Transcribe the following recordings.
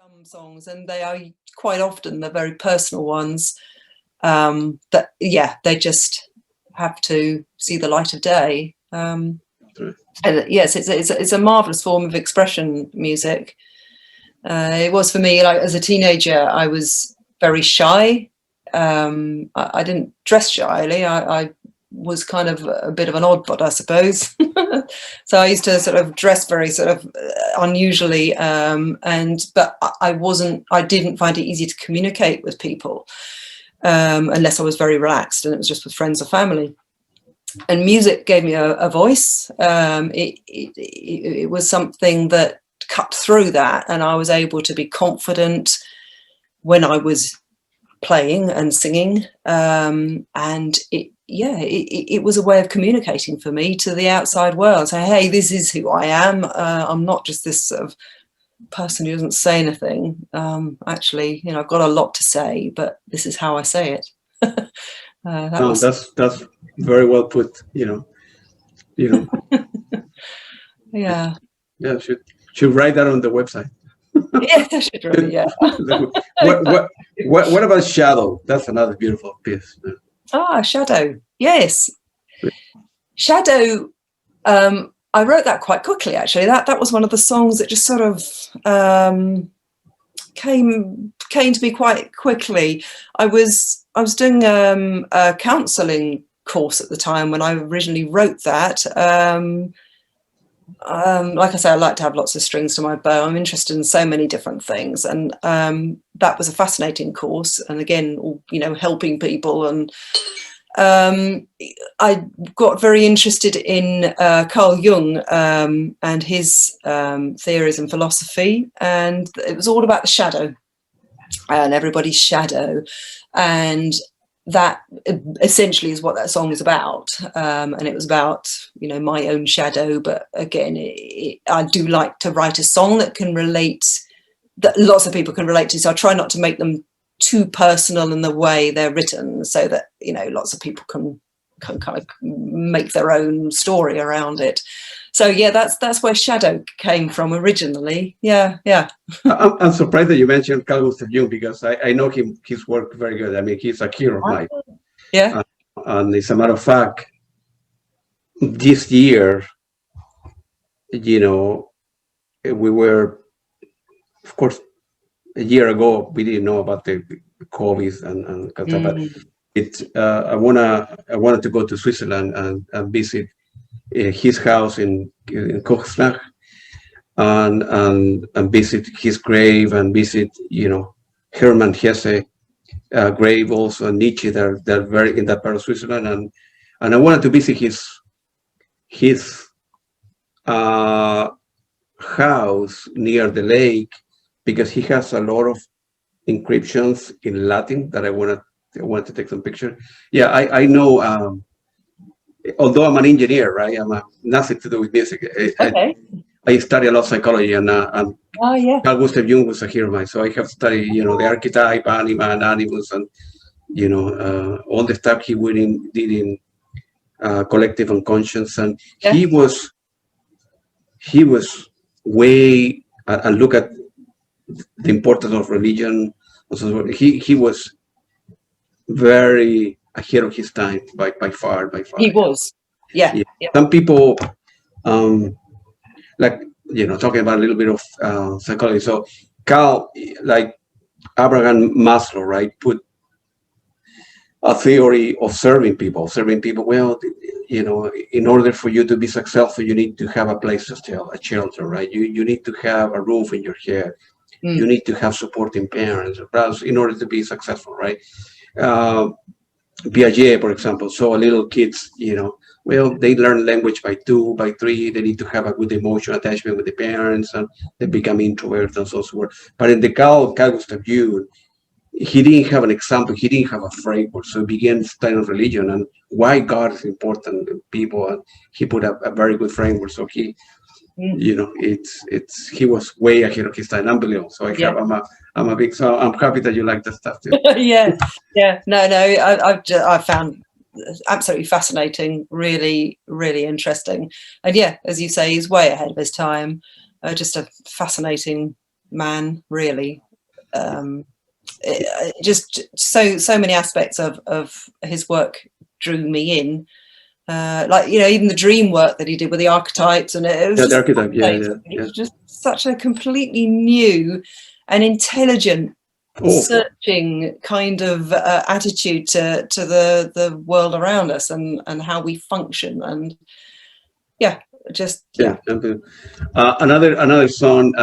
some songs, and they are quite often the very personal ones that, yeah, they just have to see the light of day. And yes, it's a marvelous form of expression, music. It was for me, like as a teenager, I was very shy. I didn't dress shyly. I was kind of a bit of an oddbot, I suppose. So I used to sort of dress very sort of unusually, but I didn't find it easy to communicate with people unless I was very relaxed and it was just with friends or family. And music gave me a voice. It was something that cut through that, and I was able to be confident when I was playing and singing, and it was a way of communicating for me to the outside world. So, hey, this is who I am. I'm not just this sort of person who doesn't say anything. Actually, I've got a lot to say, but this is how I say it. That's very well put. Yeah. Yeah. Should write that on the website. Yeah, I should really. Yeah. What about Shadow? That's another beautiful piece. Shadow. Yes, Shadow. I wrote that quite quickly. Actually, that was one of the songs that just sort of came to me quite quickly. I was doing a counselling course at the time when I originally wrote that. Like I say, I like to have lots of strings to my bow. I'm interested in so many different things, and that was a fascinating course. And again, helping people, and I got very interested in Carl Jung and his theories and philosophy, and it was all about the shadow and everybody's shadow, and that essentially is what that song is about. And it was about, my own shadow. But again, I do like to write a song that can relate, that lots of people can relate to. So I try not to make them too personal in the way they're written, so that, lots of people can kind of make their own story around it. So yeah, that's where Shadow came from originally. Yeah. I'm surprised that you mentioned Carl Gustav Jung, because I know his work very good. I mean, he's a hero of mine. Yeah. And as a matter of fact, this year, we were, of course, a year ago we didn't know about the COVID and but I wanted to go to Switzerland and visit his house in Kochsnach and visit his grave, and visit Hermann Hesse grave, also Nietzsche. They're very in that part of Switzerland, and I wanted to visit his house near the lake, because he has a lot of inscriptions in Latin that I wanted to take some pictures. Yeah, I know. Although I'm an engineer, right? I'm nothing to do with music. Okay. I study a lot of psychology, and Carl Gustav Jung was a hero of mine. So I have studied, the archetype, anima, and animus, and all the stuff he did in collective unconscious. And he was way, and look at the importance of religion. Also, he was very ahead of his time by far. He was. Yeah. Some people, like, talking about a little bit of psychology. So Carl, like Abraham Maslow, right, put a theory of serving people. Well, in order for you to be successful, you need to have a place to stay, a shelter, right? You need to have a roof in your head. You need to have supporting parents, in order to be successful, right? Piaget, for example, so little kids, they learn language by 2, by 3. They need to have a good emotional attachment with the parents, and they become introverts and so forth. But in the Carl Gustav Jung, he didn't have an example. He didn't have a framework. So he began studying religion and why God is important to people, and he put up a very good framework. So he, he was way ahead of his time. Unbelievable. So I'm a big, so I'm happy that you like that stuff too. Yeah. No, I found absolutely fascinating, really, really interesting. And yeah, as you say, he's way ahead of his time. Just a fascinating man, really. Just so many aspects of his work drew me in. Like, you know, even the dream work that he did with the archetypes, and it was, the archetype, it was just such a completely new and intelligent, searching kind of attitude to the world around us and how we function, and another song.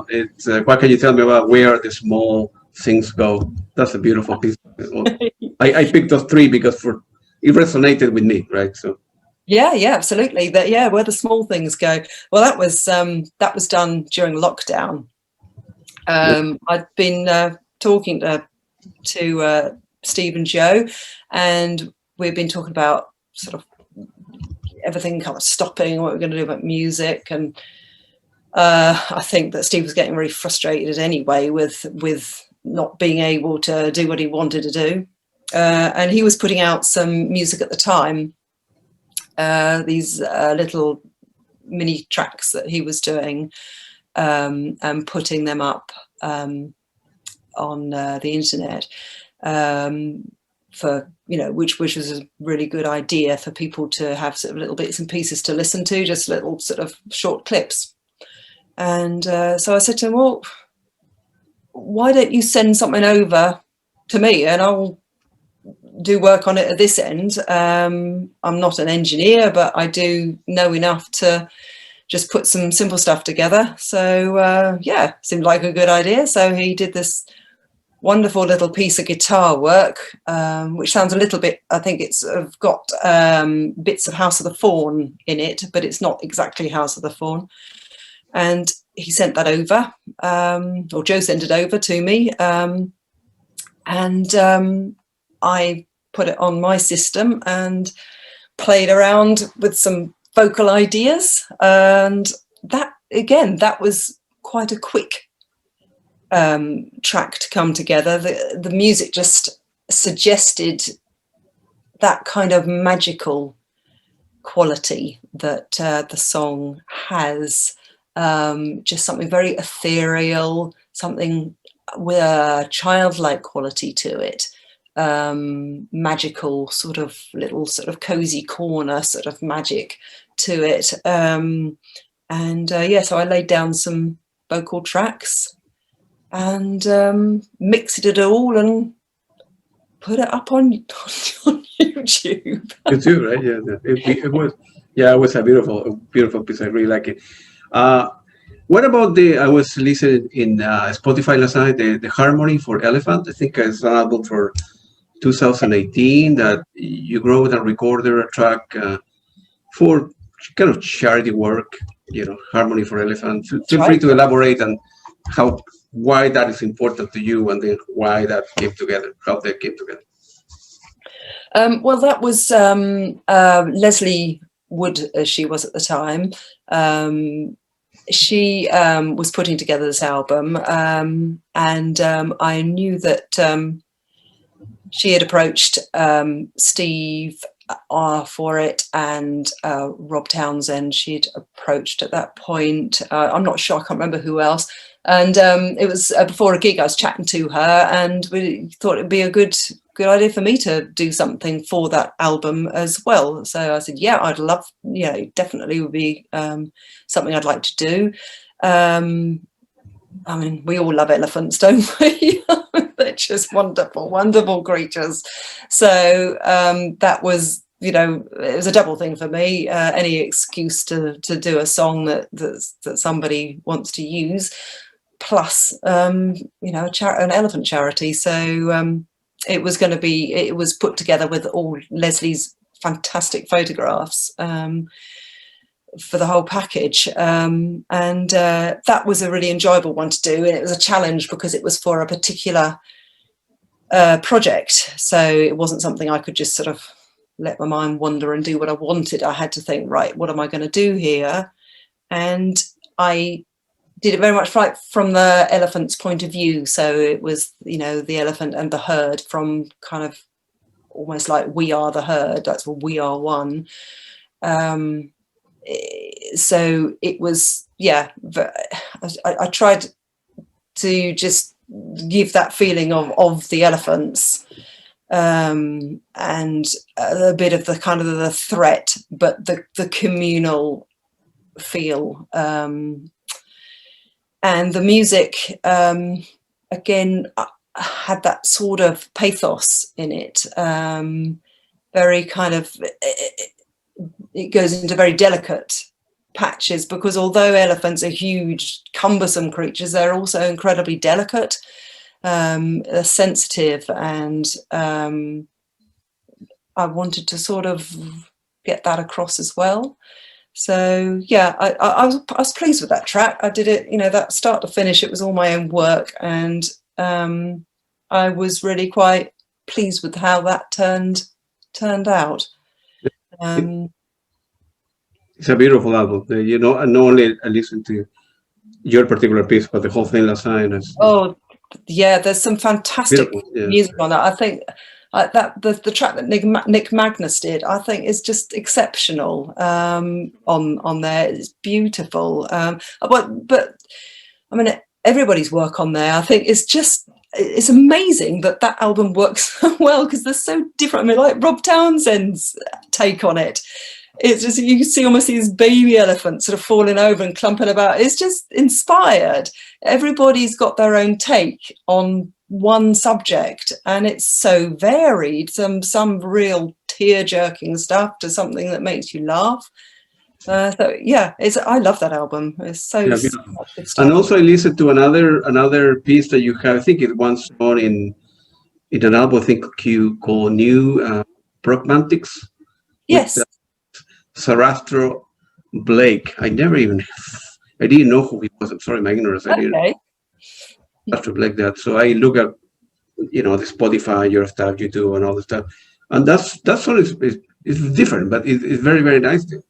It's what can you tell me about where the small things go? That's a beautiful piece. I picked those three because it resonated with me, right? So yeah, absolutely. Where the small things go. Well, that was done during lockdown. I'd been talking to Steve and Joe, and we've been talking about sort of everything kind of stopping, what we're going to do about music, and I think that Steve was getting very frustrated anyway with not being able to do what he wanted to do, and he was putting out some music at the time, these little mini tracks that he was doing, and putting them up on the internet, for, you know, which was a really good idea for people to have sort of little bits and pieces to listen to, just little sort of short clips. And so I said to him, well, why don't you send something over to me and I'll do work on it at this end. I'm not an engineer, but I do know enough to just put some simple stuff together. So seemed like a good idea. So he did this wonderful little piece of guitar work, which sounds a little bit, I think it's got bits of House of the Fawn in it, but it's not exactly House of the Fawn. And he sent that over, or Joe sent it over to me, and I put it on my system and played around with some vocal ideas. And that, again, that was quite a quick track to come together. The music just suggested that kind of magical quality that the song has, just something very ethereal, something with a childlike quality to it, magical sort of little sort of cozy corner sort of magic to it, so I laid down some vocal tracks and mixed it all and put it up on YouTube. YouTube, right? It was a beautiful piece. I really like it. What about I was listening in Spotify last night, the Harmony for Elephant. I think it's an album for 2018 that you wrote and recorded a track for kind of charity work, you know, Harmony for Elephant. Feel free to elaborate on why that is important to you, and then why that came together, how they came together. Well, that was Leslie Wood, as she was at the time. She was putting together this album, and I knew that she had approached Steve for it, and Rob Townsend she'd approached at that point. I'm not sure, I can't remember who else. And it was before a gig I was chatting to her, and we thought it'd be a good idea for me to do something for that album as well. So I said, yeah, I'd love, definitely would be something I'd like to do. I mean, we all love elephants, don't we? They're just wonderful, wonderful creatures. So that was, it was a double thing for me. Any excuse to do a song that somebody wants to use, plus an elephant charity. So it was going to be, it was put together with all Leslie's fantastic photographs for the whole package, and that was a really enjoyable one to do, and it was a challenge because it was for a particular project, so it wasn't something I could just sort of let my mind wander and do what I wanted. I had to think, right, what am I going to do here? And I did it very much right from the elephant's point of view, so it was, the elephant and the herd, from kind of almost like we are the herd, that's what we are one. So it was, I tried to just give that feeling of the elephants, and a bit of the kind of the threat, but the communal feel, and the music again had that sort of pathos in it, very kind of, it goes into very delicate patches, because although elephants are huge, cumbersome creatures, they're also incredibly delicate, sensitive, and I wanted to sort of get that across as well. So yeah, I was pleased with that track. I did it, that start to finish, it was all my own work, and I was really quite pleased with how that turned out. It's a beautiful album. And not only I listened to your particular piece, but the whole thing last night. Oh, yeah, there's some fantastic music on that. I think that the track that Nick Magnus did, I think, is just exceptional. On there, it's beautiful. But I mean, everybody's work on there, I think, it's amazing that album works so well, because they're so different. I mean, like Rob Townsend's take on it. It's just, you can see almost these baby elephants sort of falling over and clumping about. It's just inspired. Everybody's got their own take on one subject, and it's so varied. Some real tear-jerking stuff to something that makes you laugh. So yeah, I love that album. It's so much good stuff. And also I listened to another piece that you have. I think it's one song in an album, I think, called New Pragmatics. Yes. Sarastro Blake. I didn't know who he was. I'm sorry, my ignorance. I didn't know Sarastro Blake that. So I look at, the Spotify, your stuff you do, and all the stuff, and that song is different, but it's very, very nice too.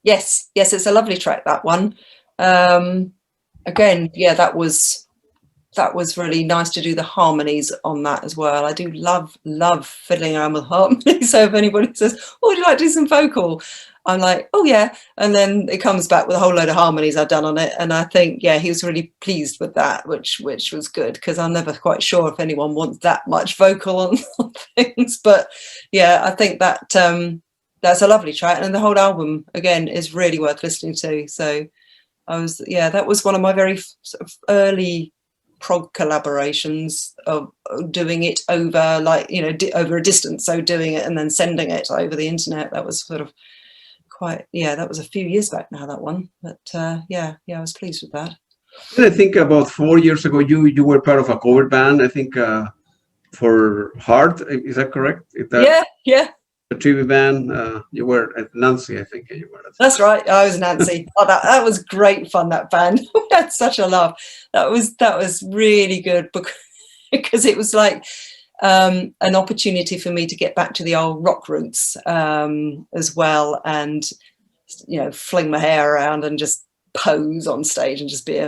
Yes, it's a lovely track, that one. Again, yeah, that was really nice to do the harmonies on that as well. I do love fiddling around with harmonies. So if anybody says, "Oh, would you like to do some vocal?" I'm like, "Oh yeah," and then it comes back with a whole load of harmonies I've done on it, and I think, yeah, he was really pleased with that, which was good, because I'm never quite sure if anyone wants that much vocal on things. But yeah, I think that that's a lovely track, and the whole album again is really worth listening to. So that was one of my very sort of early prog collaborations of doing it over, like, over a distance. So doing it and then sending it over the internet, that was sort of quite, that was a few years back now, that one. But I was pleased with that. I think about 4 years ago, you were part of a cover band, I think, for Heart. Is that correct? Yeah. A tribute band. You were at Nancy, I think you were. That's right. I was Nancy. Oh, that was great fun, that band. We had such a laugh. That was really good, because it was like an opportunity for me to get back to the old rock roots as well, and fling my hair around and just pose on stage and just be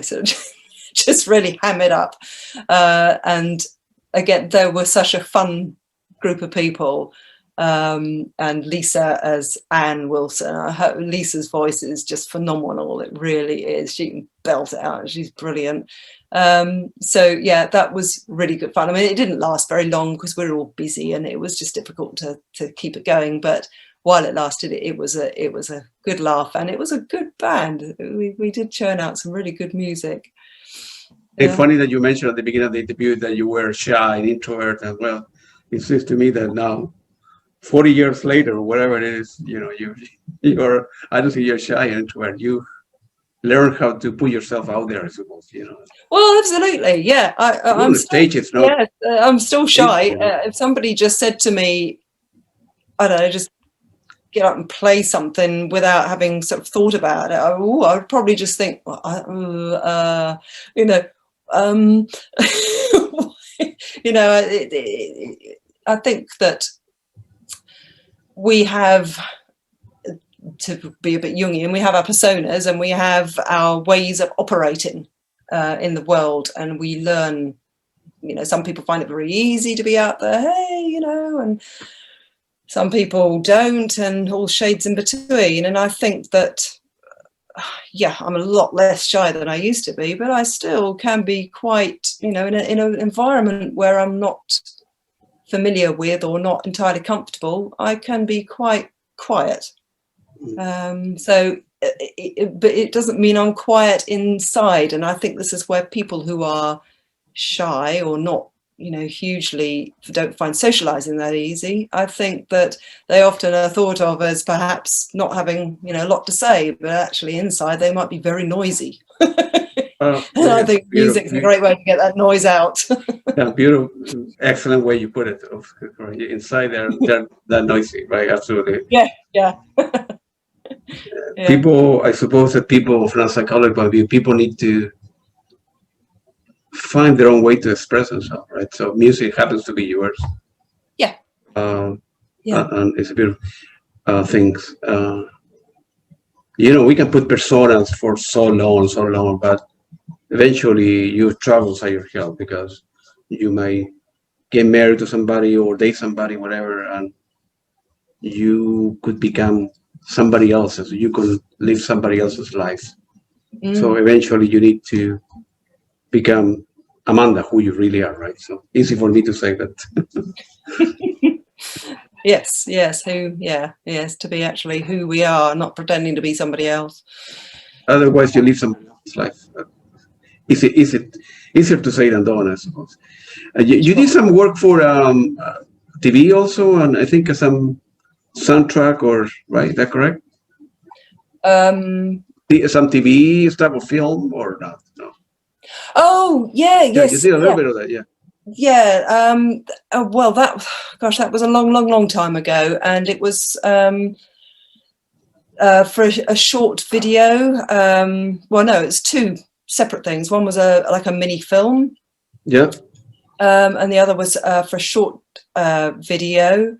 sort of just really ham it up. And again, there were such a fun group of people. And Lisa as Anne Wilson. Lisa's voice is just phenomenal. It really is. She can belt it out. She's brilliant. So yeah, that was really good fun. I mean, it didn't last very long because we were all busy, and it was just difficult to keep it going. But while it lasted, it was a good laugh, and it was a good band. We did churn out some really good music. It's funny that you mentioned at the beginning of the interview that you were shy and introvert as well. It seems to me that now, 40 years later, or whatever it is, you're, I don't think you're shy and introvert. You learn how to put yourself out there, I suppose, Well, absolutely, yeah. I'm stage, it's not. Yeah, I'm still shy. If somebody just said to me, I don't know, just get up and play something without having sort of thought about it, I would probably just think, I think that we have, to be a bit Jungian, we have our personas and we have our ways of operating in the world, and we learn, some people find it very easy to be out there, hey, and some people don't, and all shades in between. And I think that yeah, I'm a lot less shy than I used to be, but I still can be quite, you know, in an environment where I'm not familiar with or not entirely comfortable, I can be quite quiet. So, but it doesn't mean I'm quiet inside. And I think this is where people who are shy or not, you know, hugely, don't find socializing that easy, I think that they often are thought of as perhaps not having, you know, a lot to say, but actually inside they might be very noisy. And I think music's a great way to get that noise out. Yeah, beautiful, excellent way you put it. Inside they're noisy, right? Absolutely. Yeah, yeah. Yeah. People, I suppose that people from a psychological point of view, people need to find their own way to express themselves, right? So music happens to be yours. Yeah. Yeah. And it's a beautiful things. You know, we can put personas for so long, but eventually you travel outside your head because you may get married to somebody or date somebody, whatever, and you could become somebody else's. You could live somebody else's life. So eventually you need to become Amanda, who you really are, right? So easy for me to say that. Yes, to be actually who we are, not pretending to be somebody else. Otherwise, you live somebody else's life. Easier to say than done, I suppose. You did some work for TV also, and I think some soundtrack, or right? Is that correct? Some TV stuff or film or not? No. Oh yeah, yes. You did a little bit of that, yeah. Yeah. Well, that was a long time ago, and it was for a short video. Well, no, it's two separate things. One was like a mini film. Yeah. And the other was for a short video.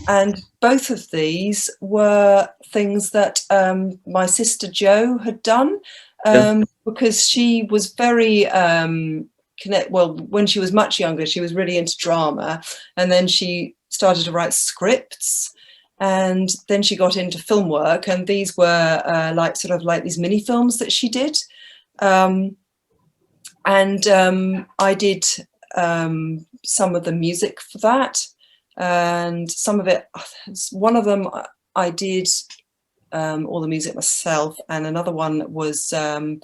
And both of these were things that my sister Jo had done, because she was very when she was much younger, she was really into drama, and then she started to write scripts, and then she got into film work, and these were like these mini films that she did. And I did some of the music for that, and some of it, one of them I did all the music myself, and another one was a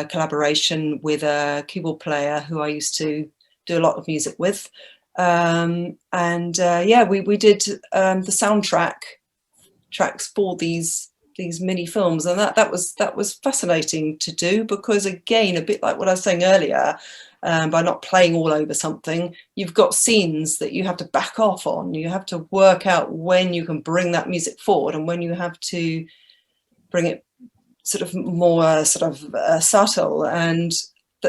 collaboration with a keyboard player who I used to do a lot of music with. We did the tracks for these mini films, and that was fascinating to do, because again, a bit like what I was saying earlier, by not playing all over something, you've got scenes that you have to back off on. You have to work out when you can bring that music forward and when you have to bring it sort of more subtle, and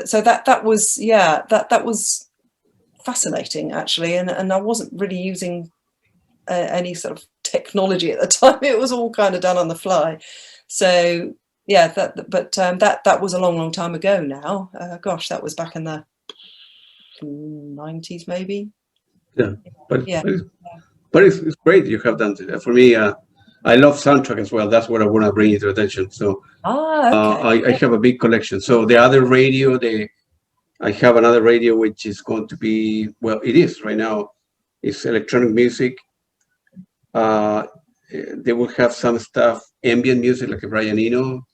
so that was fascinating actually, and I wasn't really using any sort of technology at the time. It was all kind of done on the fly. So yeah, that was a long time ago now. That was back in the 90s maybe. Yeah, but it's great you have done it. For me, I love soundtrack as well. That's what I want to bring you to attention. So okay. I have a big collection. So the other radio, I have another radio which is going to be, well, it is right now. It's electronic music. They will have some stuff, ambient music like a Brian Eno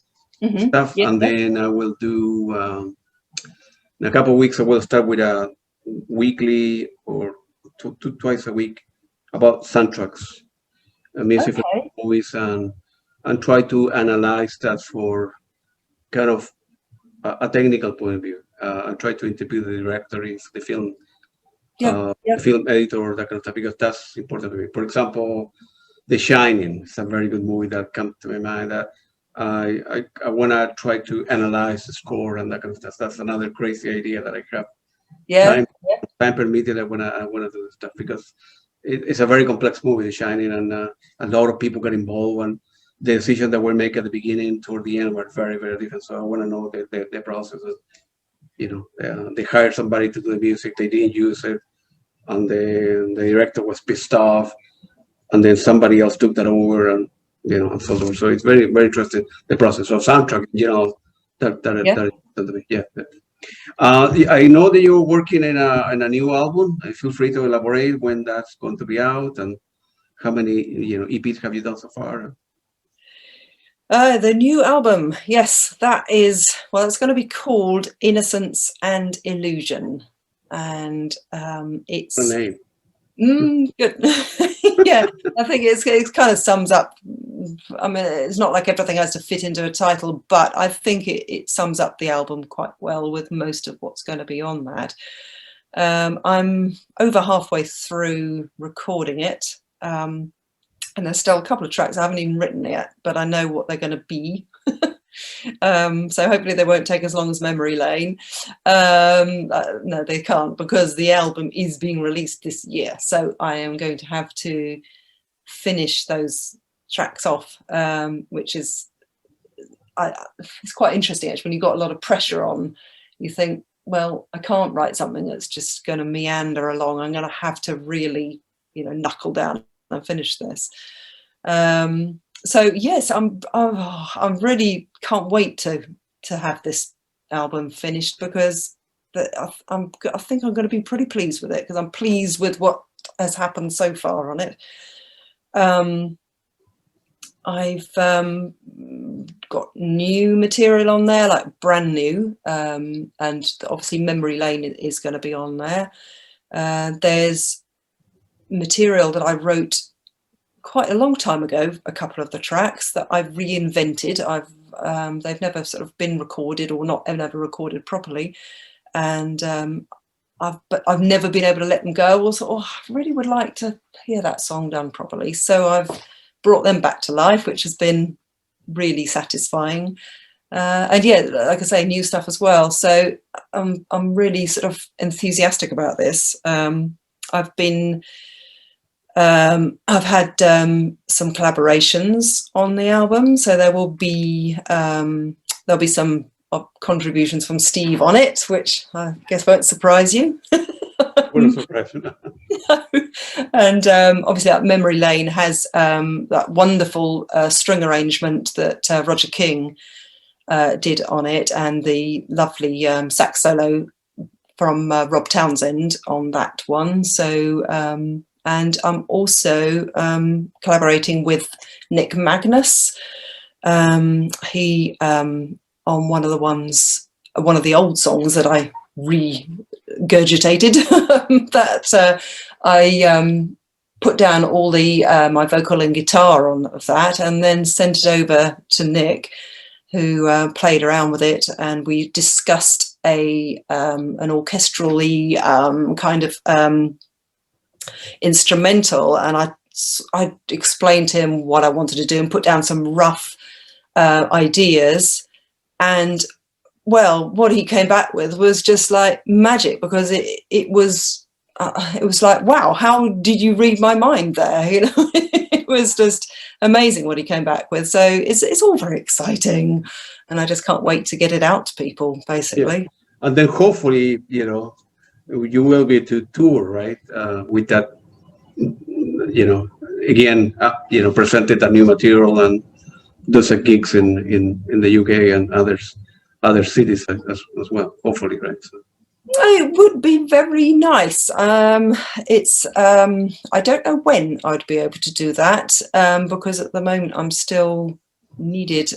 stuff, and then I will do in a couple of weeks. I will start with a weekly or twice a week about soundtracks, music for movies, and try to analyze that for kind of a technical point of view. And try to interview the director, the film. The film editor, that kind of stuff, because that's important to me. For example, The Shining is a very good movie that comes to my mind. That I want to try to analyze the score and that kind of stuff. That's another crazy idea that I have. Time permitted, I want to do this stuff, because it's a very complex movie, The Shining, and a lot of people get involved, and the decisions that were made at the beginning toward the end were very, very different. So I want to know the process. They hired somebody to do the music, they didn't use it, and the director was pissed off, and then somebody else took that over, and and so on. So it's very, very interesting, the process of soundtrack, yeah. I know that you're working in a new album. Feel free to elaborate when that's going to be out and how many EPs have you done so far? The new album, yes, it's going to be called Innocence and Illusion, and it's the name. Good. Yeah, I think it kind of sums up. I mean, it's not like everything has to fit into a title, but I think it sums up the album quite well with most of what's going to be on that. I'm over halfway through recording it, and there's still a couple of tracks I haven't even written yet, but I know what they're going to be. So hopefully they won't take as long as Memory Lane. No, they can't, because the album is being released this year. So I am going to have to finish those tracks off, which is it's quite interesting actually. When you've got a lot of pressure on, you think, well, I can't write something that's just going to meander along. I'm going to have to really, knuckle down and finish this. So yes, I'm really can't wait to have this album finished, because I think I'm going to be pretty pleased with it, because I'm pleased with what has happened so far on it. I've got new material on there, like brand new, and obviously Memory Lane is going to be on there. There's material that I wrote quite a long time ago, a couple of the tracks that I've reinvented. They've never sort of been recorded, or not ever recorded properly, and I've never been able to let them go. Also, I really would like to hear that song done properly, so I've brought them back to life, which has been really satisfying. And yeah, like I say, new stuff as well. So I'm really sort of enthusiastic about this. I've had some collaborations on the album, so there'll be some contributions from Steve on it, which I guess won't surprise you. Wouldn't surprise you. And obviously, that Memory Lane has that wonderful string arrangement that Roger King did on it, and the lovely sax solo from Rob Townsend on that one. So. And I'm also collaborating with Nick Magnus. He on one of the old songs that I regurgitated, that I put down all the my vocal and guitar on of that, and then sent it over to Nick, who played around with it, and we discussed an orchestrally kind of instrumental, and I explained to him what I wanted to do and put down some rough ideas, and well, what he came back with was just like magic, because it was like, wow, how did you read my mind there? It was just amazing what he came back with. So it's all very exciting, and I just can't wait to get it out to people, basically. Yeah. And then hopefully, you will be to tour, right? With that, again, presented a new material and do some gigs in the UK and other cities as well, hopefully, right? So. It would be very nice. It's I don't know when I'd be able to do that, because at the moment I'm still needed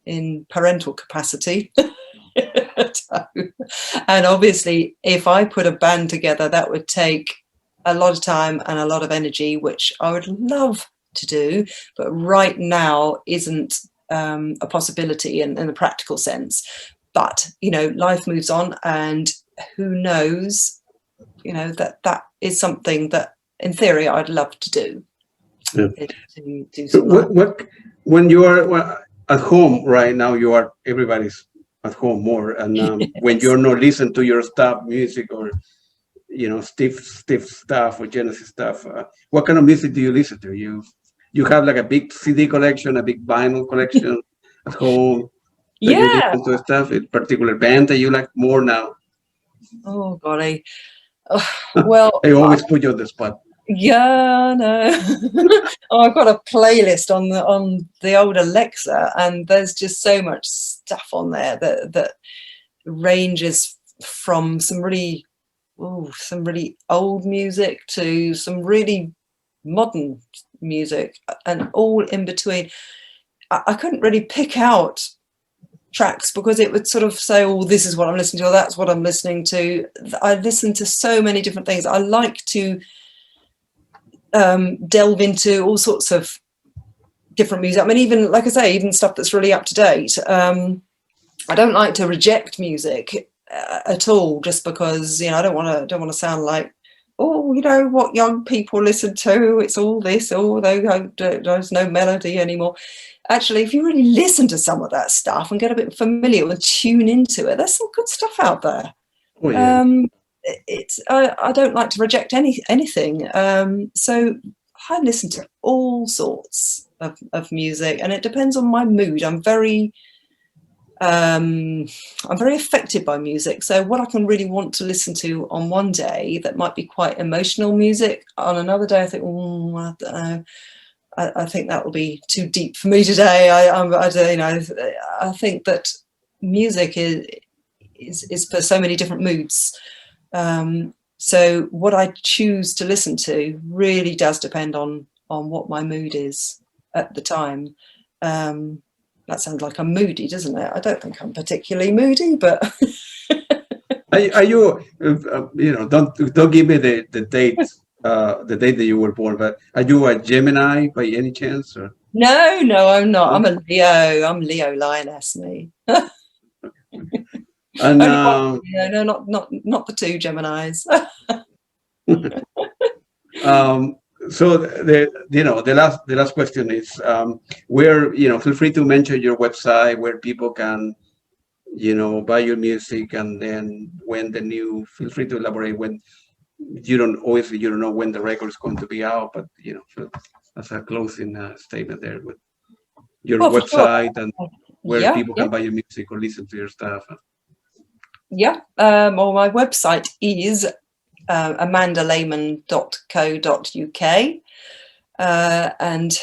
in parental capacity. And obviously, if I put a band together, that would take a lot of time and a lot of energy, which I would love to do, but right now isn't a possibility in the practical sense. But life moves on, and who knows, that is something that in theory I'd love to do. Yeah. To do when you are at home right now, everybody's at home more, and yes. When you're not listening to your stuff, music, or Steve stuff or Genesis stuff, what kind of music do you listen to? You have like a big CD collection, a big vinyl collection at home. Yeah. You listen to stuff, a particular band that you like more now? Oh golly, well, I always put you on the spot. Yeah, no. Oh, I've got a playlist on the old Alexa, and there's just so much stuff on there that ranges from some really old music to some really modern music, and all in between. I couldn't really pick out tracks because it would sort of say, oh, this is what I'm listening to, or that's what I'm listening to. I listen to so many different things. I like to delve into all sorts of different music. I mean, even, like I say, even stuff that's really up to date. I don't like to reject music at all, just because, you know, I don't want to sound like, oh, you know, what young people listen to, it's all this, oh, there's no melody anymore. Actually, if you really listen to some of that stuff and get a bit familiar and tune into it, there's some good stuff out there. Oh, yeah. I don't like to reject anything. So I listen to all sorts of music, and it depends on my mood. I'm very affected by music. So what I can really want to listen to on one day that might be quite emotional music, on another day I think, oh, I don't know, I think that will be too deep for me today. I think that music is for so many different moods. So what I choose to listen to really does depend on what my mood is at the time. That sounds like I'm moody, doesn't it? I don't think I'm particularly moody, but Are you? Don't give me the date. The date that you were born, but are you a Gemini by any chance? Or? No, I'm not. I'm a Leo. I'm Leo Lioness, me. And no, not the two Geminis. So the last question is where, feel free to mention your website where people can, buy your music, and then feel free to elaborate when. You don't know when the record is going to be out, but as a closing statement there with your website and where people can buy your music or listen to your stuff. Yeah. Well, my website is amandalehmann.co.uk, and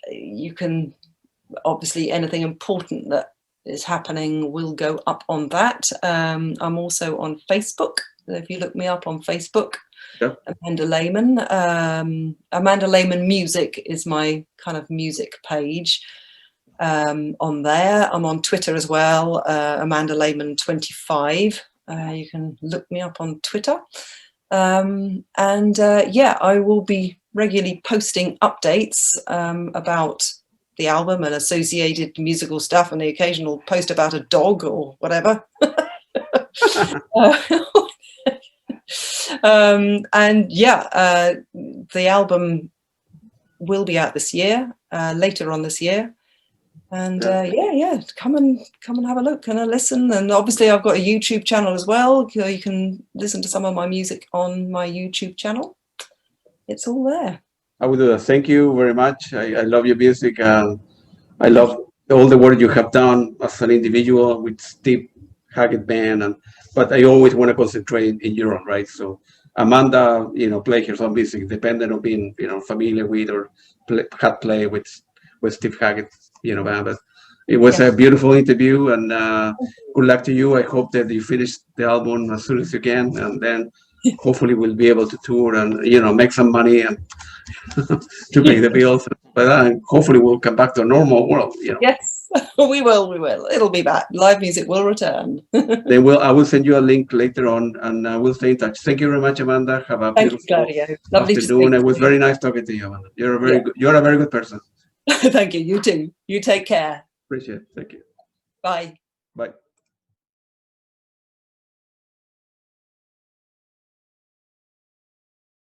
you can, obviously, anything important that is happening will go up on that. I'm also on Facebook. If you look me up on Facebook, Amanda Lehmann. Amanda Lehmann Music is my kind of music page on there. I'm on Twitter as well, Amanda Lehmann 25. You can look me up on Twitter. I will be regularly posting updates about the album and associated musical stuff, and the occasional post about a dog or whatever. The album will be out this year, later on this year, and come and have a look and a listen. And obviously I've got a YouTube channel as well, so you can listen to some of my music on my YouTube channel. It's all there. I will do that. Thank you very much. I love your music, and I love all the work you have done as an individual with Steve Hackett band, but I always want to concentrate in your own, right? So Amanda, play her own music, dependent on being, familiar with or had play with Steve Hackett, band. But it was a beautiful interview, and good luck to you. I hope that you finish the album as soon as you can, and then hopefully we'll be able to tour and, make some money and to pay the bills. But hopefully we'll come back to a normal world, Yes. We will. It'll be back. Live music will return. I will send you a link later on, and we'll stay in touch. Thank you very much, Amanda. Have a beautiful lovely afternoon. It was very nice talking to you, Amanda. You're a very good person. Thank you. You too. You take care. Appreciate it. Thank you. Bye. Bye.